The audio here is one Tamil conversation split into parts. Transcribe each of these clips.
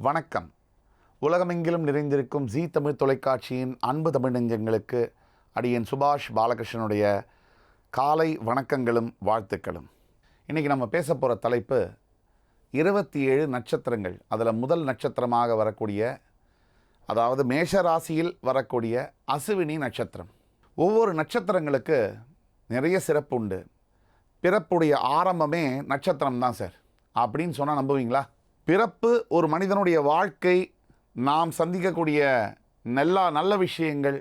வணக்கம். உலகமெங்கிலும் நிறைந்திருக்கும் ஜீ தமிழ் தொலைக்காட்சியின் அன்பு தமிழ் நெஞ்சங்களுக்கு அடியேன் சுபாஷ் பாலகிருஷ்ணனுடைய காலை வணக்கங்களும் வாழ்த்துக்களும். இன்றைக்கி நம்ம பேச போகிற தலைப்பு 27 நட்சத்திரங்கள். அதில் முதல் நட்சத்திரமாக வரக்கூடிய, அதாவது மேஷ ராசியில் வரக்கூடிய அசுவினி நட்சத்திரம். ஒவ்வொரு நட்சத்திரங்களுக்கு நிறைய சிறப்பு உண்டு. பிறப்புடைய ஆரம்பமே நட்சத்திரம் தான் சார் அப்படின்னு சொன்னால் நம்புவீங்களா? பிறப்பு ஒரு மனிதனுடைய வாழ்க்கை, நாம் சந்திக்கக்கூடிய நல்ல விஷயங்கள்,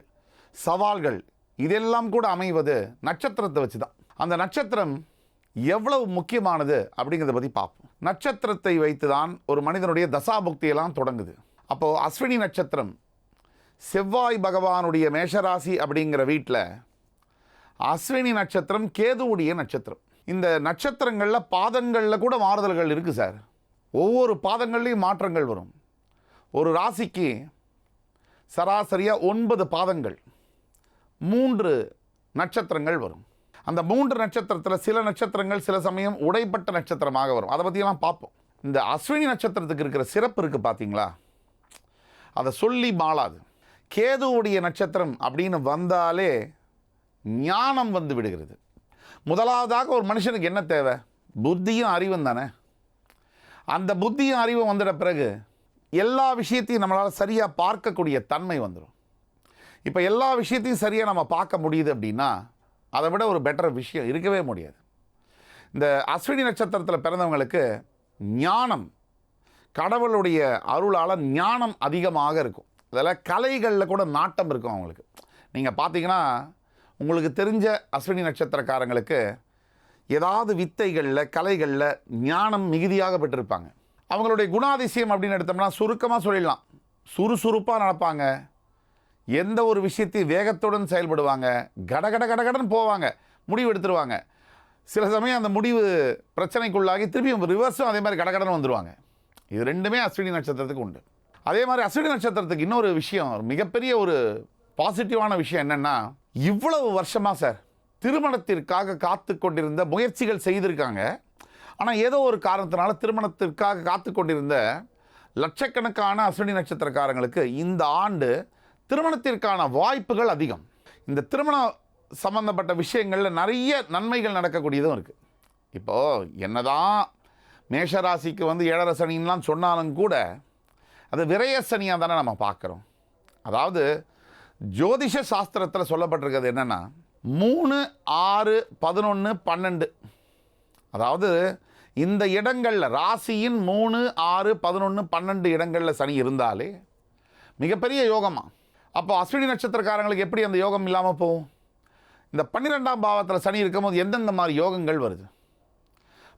சவால்கள், இதெல்லாம் கூட அமைவது நட்சத்திரத்தை வச்சு தான். அந்த நட்சத்திரம் எவ்வளவு முக்கியமானது அப்படிங்கிறத பற்றி பார்ப்போம். நட்சத்திரத்தை வைத்து தான் ஒரு மனிதனுடைய தசாபுக்தியெல்லாம் தொடங்குது. அப்போது அஸ்வினி நட்சத்திரம் செவ்வாய் பகவானுடைய மேஷராசி அப்படிங்கிற வீட்டில், அஸ்வினி நட்சத்திரம் கேதுவுடைய நட்சத்திரம். இந்த நட்சத்திரங்களில் பாதங்களில் கூட மாறுதல்கள் இருக்குது சார். ஒவ்வொரு பாதங்கள்லேயும் மாற்றங்கள் வரும். ஒரு ராசிக்கு சராசரியாக 9 பாதங்கள், 3 நட்சத்திரங்கள் வரும். அந்த 3 நட்சத்திரத்தில் சில நட்சத்திரங்கள் சில சமயம் உடைப்பட்ட நட்சத்திரமாக வரும். அதை பற்றியெல்லாம் பார்ப்போம். இந்த அஸ்வினி நட்சத்திரத்துக்கு இருக்கிற சிறப்பு இருக்குது பார்த்தீங்களா, அதை சொல்லி மாளாது. கேதுவுடைய நட்சத்திரம் அப்படின்னு வந்தாலே ஞானம் வந்து விடுகிறது. முதலாவதாக ஒரு மனுஷனுக்கு என்ன தேவை? புத்தியும் அறிவும் தானே. அந்த புத்தியும் அறிவும் வந்துட பிறகு எல்லா விஷயத்தையும் நம்மளால் சரியாக பார்க்கக்கூடிய தன்மை வந்துடும். இப்போ எல்லா விஷயத்தையும் சரியாக நம்ம பார்க்க முடியுது அப்படின்னா அதை விட ஒரு பெட்டர் விஷயம் இருக்கவே முடியாது. இந்த அஸ்வினி நட்சத்திரத்தில் பிறந்தவங்களுக்கு ஞானம், கடவுளுடைய அருளால் ஞானம் அதிகமாக இருக்கும். அதில் கலைகளில் கூட நாட்டம் இருக்கும் அவங்களுக்கு. நீங்கள் பார்த்தீங்கன்னா உங்களுக்கு தெரிஞ்ச அஸ்வினி நட்சத்திரக்காரங்களுக்கு ஏதாவது வித்தைகளில், கலைகளில் ஞானம் மிகுதியாக பெற்றிருப்பாங்க. அவங்களுடைய குணாதிசயம் அப்படின்னு எடுத்தோம்னா சுருக்கமாக சொல்லிடலாம். சுறுசுறுப்பாக நடப்பாங்க, எந்த ஒரு விஷயத்தையும் வேகத்துடன் செயல்படுவாங்க, கடகடன் போவாங்க, முடிவு எடுத்துருவாங்க. சில சமயம் அந்த முடிவு பிரச்சனைக்குள்ளாகி திருப்பியும் ரிவர்ஸும் அதே மாதிரி கடகடன் வந்துடுவாங்க. இது ரெண்டுமே அஸ்வினி நட்சத்திரத்துக்கு உண்டு. அதே மாதிரி அஸ்வினி நட்சத்திரத்துக்கு இன்னொரு விஷயம், மிகப்பெரிய ஒரு பாசிட்டிவான விஷயம் என்னென்னா, இவ்வளவு வருஷமாக சார் திருமணத்திற்காக காத்து கொண்டிருந்த முயற்சிகள் செய்திருக்காங்க. ஆனால் ஏதோ ஒரு காரணத்தினால திருமணத்திற்காக காத்து கொண்டிருந்த லட்சக்கணக்கான அஸ்வினி நட்சத்திரக்காரங்களுக்கு இந்த ஆண்டு திருமணத்திற்கான வாய்ப்புகள் அதிகம். இந்த திருமணம் சம்பந்தப்பட்ட விஷயங்களில் நிறைய நன்மைகள் நடக்கக்கூடியதும் இருக்குது. இப்போது என்னதான் மேஷராசிக்கு வந்து 7.5 சனின்லாம் சொன்னாலும் கூட அது விரய சனியாக தானே நம்ம பார்க்குறோம். அதாவது ஜோதிஷ சாஸ்திரத்தில் சொல்லப்பட்டிருக்கிறது என்னென்னா 3, 6, 11, 12, அதாவது இந்த இடங்களில் ராசியின் 3, 6, 11, 12 இடங்களில் சனி இருந்தாலே மிகப்பெரிய யோகமாக. அப்போ அஸ்வினி நட்சத்திரக்காரங்களுக்கு எப்படி அந்த யோகம் இல்லாமல் போகும்? இந்த 12ஆம் பாவத்தில் சனி இருக்கும்போது எந்தெந்த மாதிரி யோகங்கள் வருது?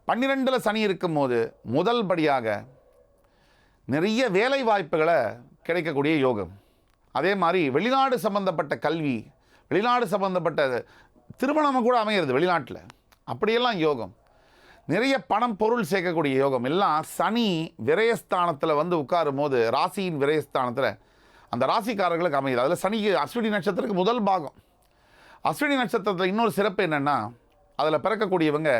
12ல் சனி இருக்கும்போது முதல் படியாக நிறைய வேலை வாய்ப்புகளை கிடைக்கக்கூடிய யோகம். அதே மாதிரி வெளிநாடு சம்பந்தப்பட்ட கல்வி, வெளிநாடு சம்பந்தப்பட்ட திருமணம் கூட அமைகிறது வெளிநாட்டில், அப்படியெல்லாம் யோகம். நிறைய பணம் பொருள் சேர்க்கக்கூடிய யோகம் எல்லாம் சனி விரயஸ்தானத்தில் வந்து உட்காரும் போது, ராசியின் விரயஸ்தானத்தில் அந்த ராசிக்காரர்களுக்கு அமையுது. அதில் சனிக்கு அஸ்வினி நட்சத்திரத்துக்கு முதல் பாகம். அஸ்வினி நட்சத்திரத்தில் இன்னொரு சிறப்பு என்னென்னா, அதில் பிறக்கக்கூடியவங்க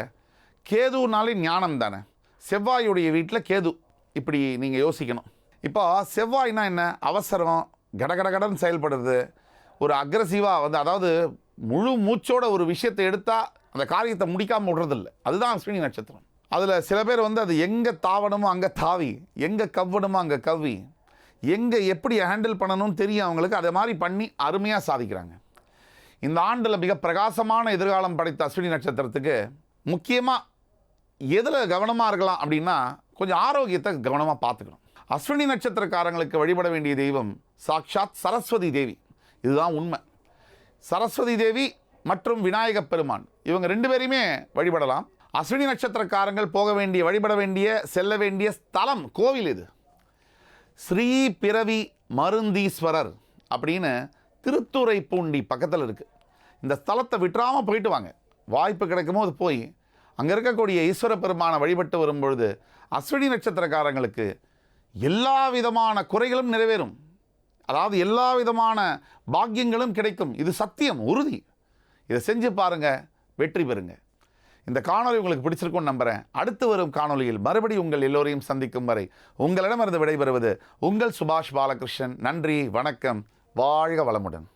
கேதுனாலே ஞானம் தானே. செவ்வாயுடைய வீட்டில் கேது, இப்படி நீங்கள் யோசிக்கணும். இப்போ செவ்வாய்னா என்ன? அவசரம், கடகடன்னு செயல்படுறது, ஒரு அக்ரஸிவாக வந்து, அதாவது முழு மூச்சோட ஒரு விஷயத்தை எடுத்தால் அந்த காரியத்தை முடிக்காமல் விடுறதில்லை. அதுதான் அஸ்வினி நட்சத்திரம். அதில் சில பேர் வந்து அது எங்கே தாவணுமோ அங்கே தாவி, எங்கே கவ்வணுமோ அங்கே கவ்வி, எங்கே எப்படி ஹேண்டில் பண்ணணும்னு தெரியும் அவங்களுக்கு. அதை மாதிரி பண்ணி அருமையாக சாதிக்கிறாங்க. இந்த ஆண்டில் மிக பிரகாசமான எதிர்காலம் படைத்த அஸ்வினி நட்சத்திரத்துக்கு முக்கியமாக எதில் கவனமாக இருக்கலாம் அப்படின்னா, கொஞ்சம் ஆரோக்கியத்தை கவனமாக பார்த்துக்கணும். அஸ்வினி நட்சத்திரக்காரங்களுக்கு வழிபட வேண்டிய தெய்வம் சாக்ஷாத் சரஸ்வதி தேவி. இதுதான் உண்மை. சரஸ்வதி தேவி மற்றும் விநாயகப் பெருமான், இவங்க 2 பேரையுமே வழிபடலாம். அஸ்வினி நட்சத்திரக்காரங்கள் போக வேண்டிய, வழிபட வேண்டிய, செல்ல வேண்டிய ஸ்தலம், கோவில் இது ஸ்ரீ பிறவி மருந்தீஸ்வரர் அப்படின்னு திருத்துறைப்பூண்டி பக்கத்தில் இருக்குது. இந்த ஸ்தலத்தை விட்டுறாமல் போயிட்டு வாங்க. வாய்ப்பு கிடைக்கும் போது போய் அங்கே இருக்கக்கூடிய ஈஸ்வர பெருமானை வழிபட்டு வரும்பொழுது அஸ்வினி நட்சத்திரக்காரங்களுக்கு எல்லா விதமான குறைகளும் நிறைவேறும். அதாவது எல்லா விதமான பாக்கியங்களும் கிடைக்கும். இது சத்தியம், உறுதி. இதை செஞ்சு பாருங்கள், வெற்றி பெறுங்க. இந்த காணொளி உங்களுக்கு பிடிச்சிருக்கும்னு நம்புகிறேன். அடுத்து வரும் காணொளியில் மறுபடியும் உங்கள் எல்லோரையும் சந்திக்கும் வரை உங்களிடமிருந்து விடைபெறுவது உங்கள் சுபாஷ் பாலகிருஷ்ணன். நன்றி, வணக்கம், வாழ்க வளமுடன்.